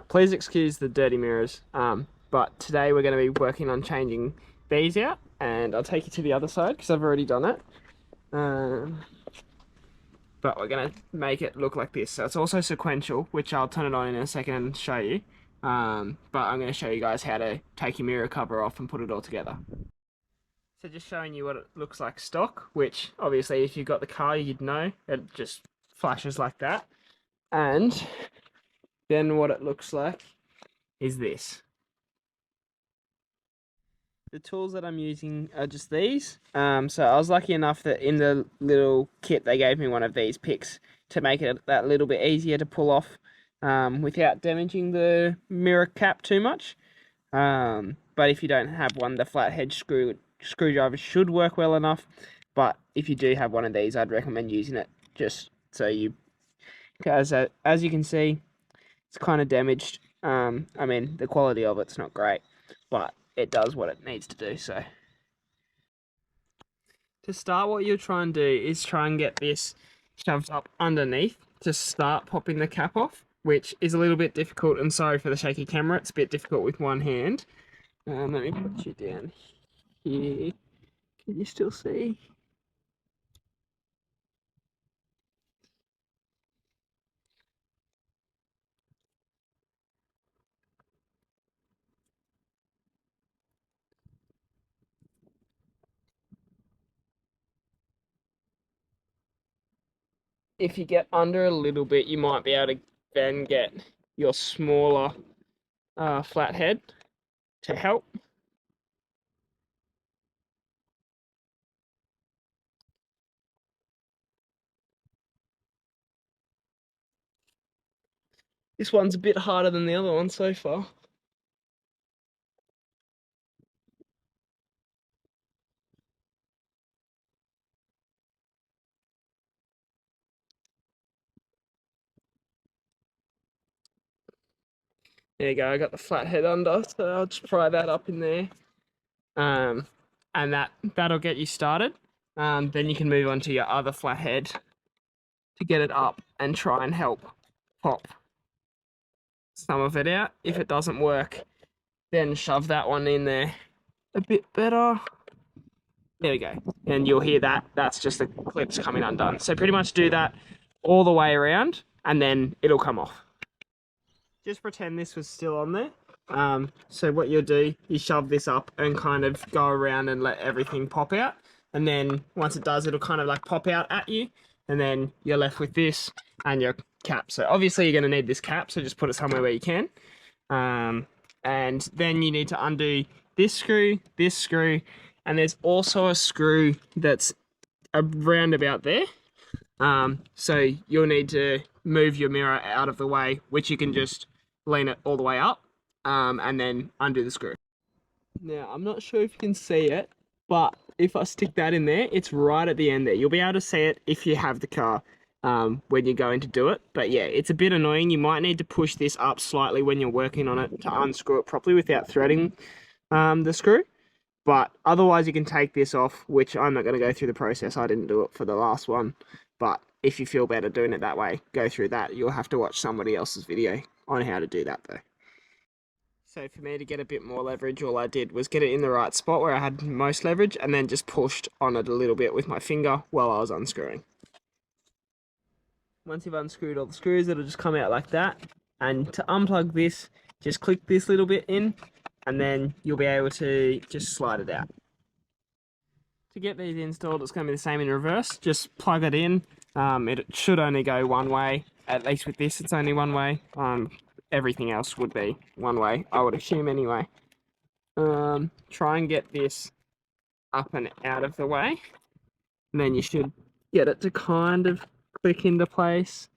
Please excuse the dirty mirrors, but today we're going to be working on changing these out, and I'll take you to the other side because I've already done it. But we're going to make it look like this. So it's also sequential, which I'll turn it on in a second and show you. But I'm going to show you guys how to take your mirror cover off and put it all together. So just showing you what it looks like stock, which obviously if you've got the car you'd know, it just flashes like that. And then what it looks like is this. The tools that I'm using are just these. So I was lucky enough that in the little kit they gave me one of these picks to make it that little bit easier to pull off without damaging the mirror cap too much. But if you don't have one, the flathead screwdriver should work well enough. But if you do have one of these, I'd recommend using it just so you, because as you can see, it's kind of damaged. I mean, the quality of it's not great, but it does what it needs to do. So to start, what you'll try and do is try and get this shoved up underneath to start popping the cap off, which is a little bit difficult, and sorry for the shaky camera, it's a bit difficult with one hand. Let me put you down here. Can you still see? If you get under a little bit, you might be able to then get your smaller flathead to help. This one's a bit harder than the other one so far. There you go, I got the flathead under, so I'll just pry that up in there. And that'll get you started. Then you can move on to your other flathead to get it up and try and help pop some of it out. If it doesn't work, then shove that one in there a bit better. There we go. And you'll hear that. That's just the clips coming undone. So pretty much do that all the way around and then it'll come off. Just pretend this was still on there. So what you'll do, you shove this up and kind of go around and let everything pop out. And then once it does, it'll kind of like pop out at you. And then you're left with this and your cap. So obviously you're going to need this cap, so just put it somewhere where you can. And then you need to undo this screw, and there's also a screw that's around about there. So you'll need to move your mirror out of the way, which you can just lean it all the way up, and then undo the screw. Now, I'm not sure if you can see it, but if I stick that in there, it's right at the end there. You'll be able to see it if you have the car when you're going to do it. But yeah, it's a bit annoying. You might need to push this up slightly when you're working on it to unscrew it properly without threading the screw. But otherwise you can take this off, which I'm not going to go through the process. I didn't do it for the last one. But if you feel better doing it that way, go through that. You'll have to watch somebody else's video on how to do that though. So for me to get a bit more leverage, all I did was get it in the right spot where I had most leverage and then just pushed on it a little bit with my finger while I was unscrewing. Once you've unscrewed all the screws, it'll just come out like that. And to unplug this, just click this little bit in and then you'll be able to just slide it out. To get these installed, it's going to be the same in reverse. Just plug it in. It should only go one way. At least with this, it's only one way. Everything else would be one way, I would assume anyway. Try and get this up and out of the way. And then you should get it to kind of click into place.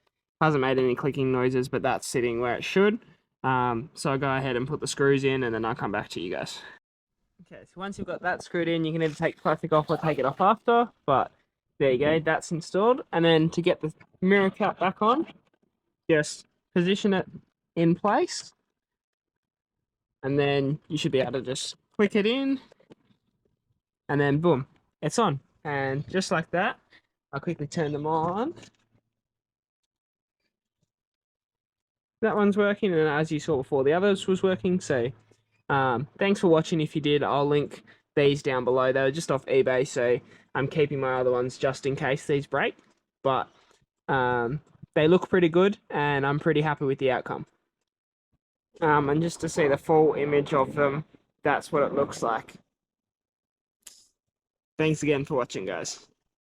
Hasn't made any clicking noises, but that's sitting where it should. So I'll go ahead and put the screws in and then I'll come back to you guys. Okay, so once you've got that screwed in, you can either take the plastic off or take it off after, but there you go, that's installed. And then to get the mirror cap back on, just position it in place, and then you should be able to just click it in, and then boom, it's on. And just like that, I'll quickly turn them on. that one's working, and as you saw before, the others was working. So thanks for watching. If you did, I'll link these down below. They were just off eBay, so I'm keeping my other ones just in case these break. But they look pretty good, and I'm pretty happy with the outcome. And just to see the full image of them, that's what it looks like. Thanks again for watching, guys.